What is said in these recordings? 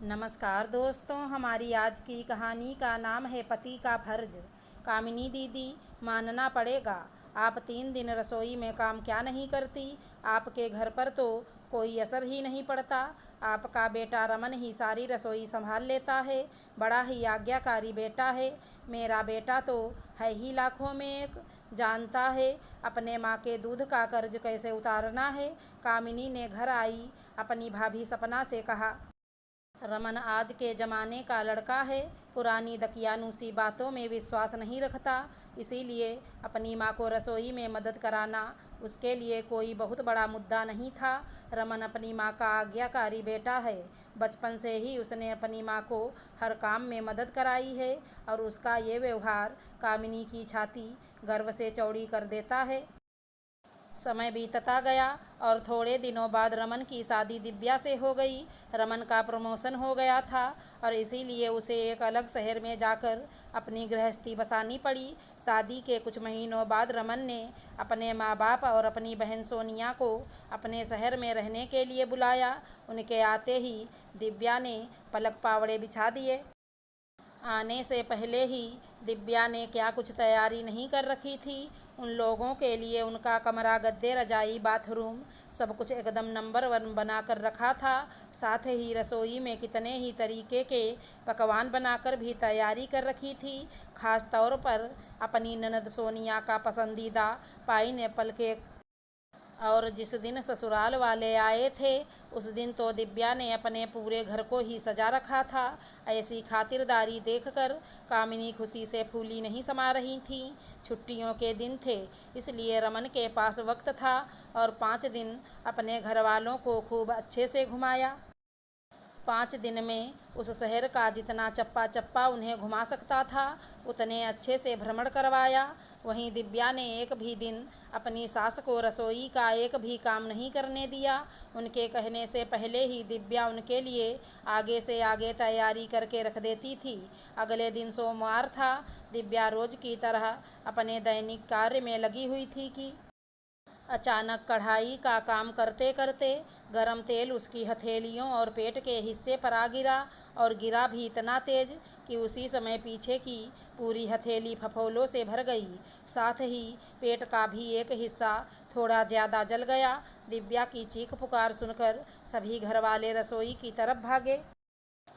नमस्कार दोस्तों, हमारी आज की कहानी का नाम है पति का फर्ज। कामिनी दीदी, मानना पड़ेगा, आप 3 दिन रसोई में काम क्या नहीं करती। आपके घर पर तो कोई असर ही नहीं पड़ता। आपका बेटा रमन ही सारी रसोई संभाल लेता है। बड़ा ही आज्ञाकारी बेटा है। मेरा बेटा तो है ही लाखों में एक। जानता है अपने माँ के दूध का कर्ज कैसे उतारना है। कामिनी ने घर आई अपनी भाभी सपना से कहा, रमन आज के ज़माने का लड़का है, पुरानी दकियानूसी बातों में विश्वास नहीं रखता, इसीलिए अपनी माँ को रसोई में मदद कराना उसके लिए कोई बहुत बड़ा मुद्दा नहीं था। रमन अपनी माँ का आज्ञाकारी बेटा है। बचपन से ही उसने अपनी माँ को हर काम में मदद कराई है और उसका ये व्यवहार कामिनी की छाती गर्व से चौड़ी कर देता है। समय बीतता गया और थोड़े दिनों बाद रमन की शादी दिव्या से हो गई। रमन का प्रमोशन हो गया था और इसीलिए उसे एक अलग शहर में जाकर अपनी गृहस्थी बसानी पड़ी। शादी के कुछ महीनों बाद रमन ने अपने माँ बाप और अपनी बहन सोनिया को अपने शहर में रहने के लिए बुलाया। उनके आते ही दिव्या ने पलक पावड़े बिछा दिए। आने से पहले ही दिव्या ने क्या कुछ तैयारी नहीं कर रखी थी। उन लोगों के लिए उनका कमरा, गद्दे, रजाई, बाथरूम सब कुछ एकदम नंबर 1 बना कर रखा था। साथ ही रसोई में कितने ही तरीके के पकवान बनाकर भी तैयारी कर रखी थी। ख़ास तौर पर अपनी ननद सोनिया का पसंदीदा पाइनएप्पल केक। और जिस दिन ससुराल वाले आए थे उस दिन तो दिव्या ने अपने पूरे घर को ही सजा रखा था। ऐसी खातिरदारी देखकर कामिनी खुशी से फूली नहीं समा रही थी। छुट्टियों के दिन थे, इसलिए रमन के पास वक्त था और 5 दिन अपने घर वालों को खूब अच्छे से घुमाया। 5 दिन में उस शहर का जितना चप्पा चप्पा उन्हें घुमा सकता था उतने अच्छे से भ्रमण करवाया। वहीं दिव्या ने एक भी दिन अपनी सास को रसोई का एक भी काम नहीं करने दिया। उनके कहने से पहले ही दिव्या उनके लिए आगे से आगे तैयारी करके रख देती थी। अगले दिन सोमवार था। दिव्या रोज की तरह अपने दैनिक कार्य में लगी हुई थी कि अचानक कढ़ाई का काम करते करते गरम तेल उसकी हथेलियों और पेट के हिस्से पर आ गिरा और गिरा भी इतना तेज कि उसी समय पीछे की पूरी हथेली फफोलों से भर गई। साथ ही पेट का भी एक हिस्सा थोड़ा ज़्यादा जल गया। दिव्या की चीख पुकार सुनकर सभी घरवाले रसोई की तरफ भागे।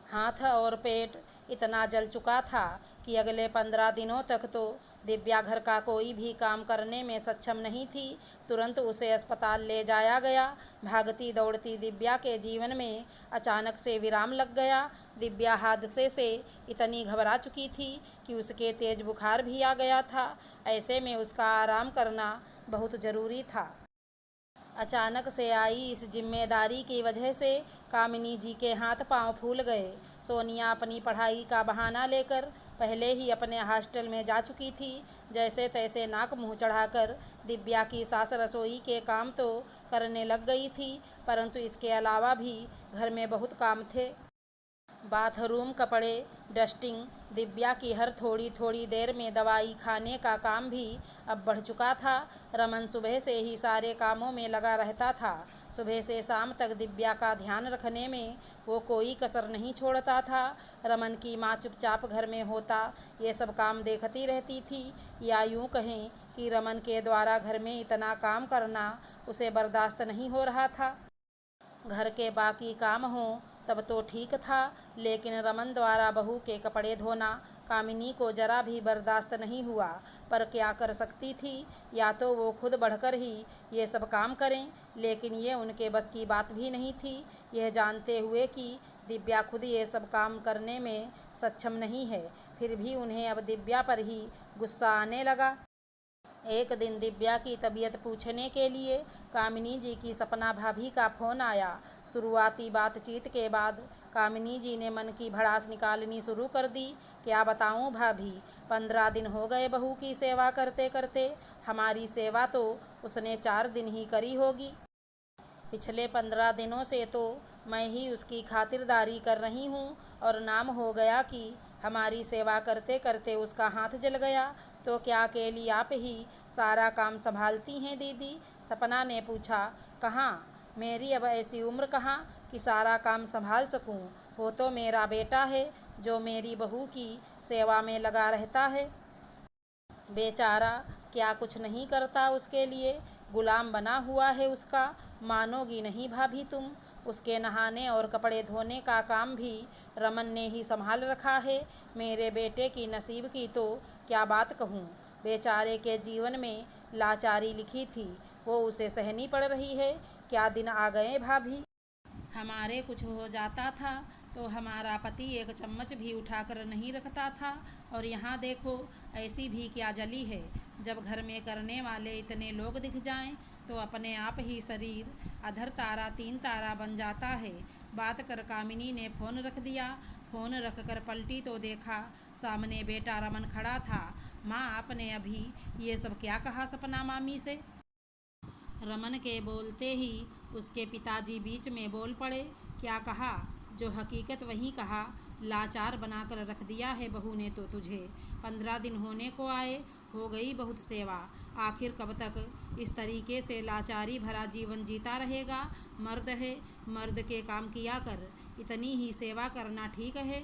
हाथ और पेट इतना जल चुका था कि अगले 15 दिनों तक तो दिव्या घर का कोई भी काम करने में सक्षम नहीं थी। तुरंत उसे अस्पताल ले जाया गया। भागती दौड़ती दिव्या के जीवन में अचानक से विराम लग गया। दिव्या हादसे से इतनी घबरा चुकी थी कि उसके तेज बुखार भी आ गया था। ऐसे में उसका आराम करना बहुत ज़रूरी था। अचानक से आई इस जिम्मेदारी की वजह से कामिनी जी के हाथ पांव फूल गए। सोनिया अपनी पढ़ाई का बहाना लेकर पहले ही अपने हॉस्टल में जा चुकी थी। जैसे तैसे नाक मुंह चढ़ाकर दिव्या की सास रसोई के काम तो करने लग गई थी, परंतु इसके अलावा भी घर में बहुत काम थे। बाथरूम, कपड़े, डस्टिंग, दिव्या की हर थोड़ी थोड़ी देर में दवाई खाने का काम भी अब बढ़ चुका था। रमन सुबह से ही सारे कामों में लगा रहता था। सुबह से शाम तक दिव्या का ध्यान रखने में वो कोई कसर नहीं छोड़ता था। रमन की माँ चुपचाप घर में होता ये सब काम देखती रहती थी, या यूँ कहें कि रमन के द्वारा घर में इतना काम करना उसे बर्दाश्त नहीं हो रहा था। घर के बाकी काम हों तब तो ठीक था, लेकिन रमन द्वारा बहू के कपड़े धोना कामिनी को जरा भी बर्दाश्त नहीं हुआ। पर क्या कर सकती थी, या तो वो खुद बढ़कर ही ये सब काम करें, लेकिन ये उनके बस की बात भी नहीं थी। यह जानते हुए कि दिव्या खुद ये सब काम करने में सक्षम नहीं है, फिर भी उन्हें अब दिव्या पर ही गुस्सा आने लगा। एक दिन दिव्या की तबीयत पूछने के लिए कामिनी जी की सपना भाभी का फ़ोन आया। शुरुआती बातचीत के बाद कामिनी जी ने मन की भड़ास निकालनी शुरू कर दी। क्या बताऊं भाभी, 15 दिन हो गए बहू की सेवा करते करते। हमारी सेवा तो उसने 4 दिन ही करी होगी। पिछले 15 दिनों से तो मैं ही उसकी खातिरदारी कर रही हूँ और नाम हो गया कि हमारी सेवा करते करते उसका हाथ जल गया। तो क्या अकेली आप ही सारा काम संभालती हैं दीदी? सपना ने पूछा। कहाँ, मेरी अब ऐसी उम्र कहाँ कि सारा काम संभाल सकूं। वो तो मेरा बेटा है जो मेरी बहू की सेवा में लगा रहता है। बेचारा क्या कुछ नहीं करता उसके लिए, गुलाम बना हुआ है उसका। मानोगी नहीं भाभी तुम, उसके नहाने और कपड़े धोने का काम भी रमन ने ही संभाल रखा है। मेरे बेटे की नसीब की तो क्या बात कहूँ। बेचारे के जीवन में लाचारी लिखी थी, वो उसे सहनी पड़ रही है। क्या दिन आ गए भाभी। हमारे कुछ हो जाता था तो हमारा पति एक चम्मच भी उठाकर नहीं रखता था, और यहाँ देखो ऐसी भी क्या जली है। जब घर में करने वाले इतने लोग दिख जाएं तो अपने आप ही शरीर अधर तारा तीन तारा बन जाता है। बात कर कामिनी ने फ़ोन रख दिया। फ़ोन रख कर पलटी तो देखा सामने बेटा रमन खड़ा था। माँ, आपने अभी ये सब क्या कहा सपना मामी से। रमन के बोलते ही उसके पिताजी बीच में बोल पड़े। क्या कहा? जो हकीकत वही कहा। लाचार बनाकर रख दिया है बहू ने तो तुझे। 15 दिन होने को आए, हो गई बहुत सेवा। आखिर कब तक इस तरीके से लाचारी भरा जीवन जीता रहेगा। मर्द है, मर्द के काम किया कर। इतनी ही सेवा करना ठीक है।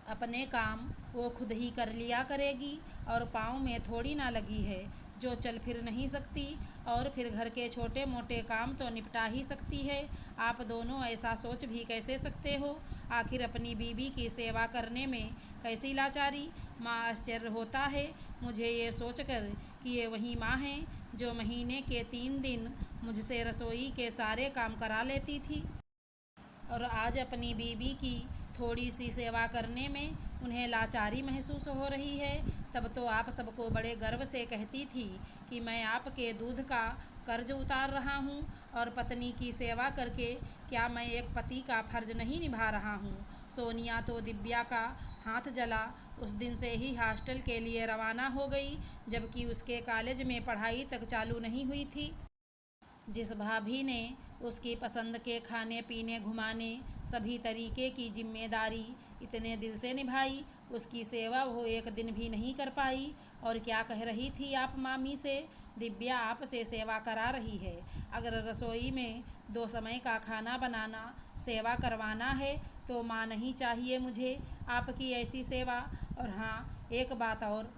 अपने काम वो खुद ही कर लिया करेगी और पाँव में थोड़ी ना लगी है जो चल फिर नहीं सकती, और फिर घर के छोटे मोटे काम तो निपटा ही सकती है। आप दोनों ऐसा सोच भी कैसे सकते हो। आखिर अपनी बीवी की सेवा करने में कैसी लाचारी। माँ, आश्चर्य होता है मुझे ये सोचकर कि ये वही माँ हैं जो महीने के 3 दिन मुझसे रसोई के सारे काम करा लेती थी, और आज अपनी बीवी की थोड़ी सी सेवा करने में उन्हें लाचारी महसूस हो रही है। तब तो आप सबको बड़े गर्व से कहती थी कि मैं आपके दूध का कर्ज उतार रहा हूँ, और पत्नी की सेवा करके क्या मैं एक पति का फर्ज नहीं निभा रहा हूँ। सोनिया तो दिव्या का हाथ जला उस दिन से ही हॉस्टल के लिए रवाना हो गई, जबकि उसके कॉलेज में पढ़ाई तक चालू नहीं हुई थी। जिस भाभी ने उसकी पसंद के खाने पीने घुमाने सभी तरीके की जिम्मेदारी इतने दिल से निभाई, उसकी सेवा वो एक दिन भी नहीं कर पाई। और क्या कह रही थी आप मामी से। दिव्या आपसे सेवा करा रही है। अगर रसोई में 2 समय का खाना बनाना सेवा करवाना है तो माँ नहीं चाहिए मुझे आपकी ऐसी सेवा। और हाँ, एक बात और,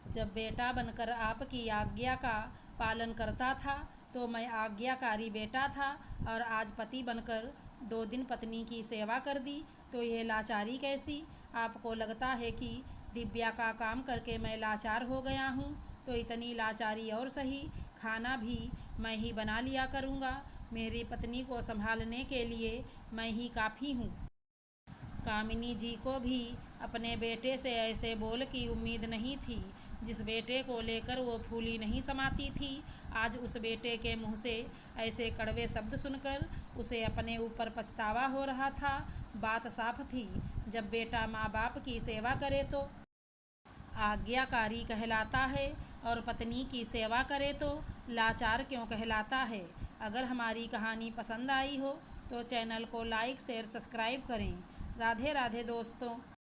जब बेटा बनकर आपकी आज्ञा का पालन करता था तो मैं आज्ञाकारी बेटा था, और आज पति बनकर 2 दिन पत्नी की सेवा कर दी तो ये लाचारी कैसी। आपको लगता है कि दिव्या का काम करके मैं लाचार हो गया हूँ, तो इतनी लाचारी और सही। खाना भी मैं ही बना लिया करूँगा। मेरी पत्नी को संभालने के लिए मैं ही काफ़ी हूँ। कामिनी जी को भी अपने बेटे से ऐसे बोल की उम्मीद नहीं थी। जिस बेटे को लेकर वो फूली नहीं समाती थी, आज उस बेटे के मुंह से ऐसे कड़वे शब्द सुनकर उसे अपने ऊपर पछतावा हो रहा था। बात साफ थी, जब बेटा माँ बाप की सेवा करे तो आज्ञाकारी कहलाता है, और पत्नी की सेवा करे तो लाचार क्यों कहलाता है। अगर हमारी कहानी पसंद आई हो तो चैनल को लाइक शेयर सब्सक्राइब करें। राधे राधे दोस्तों।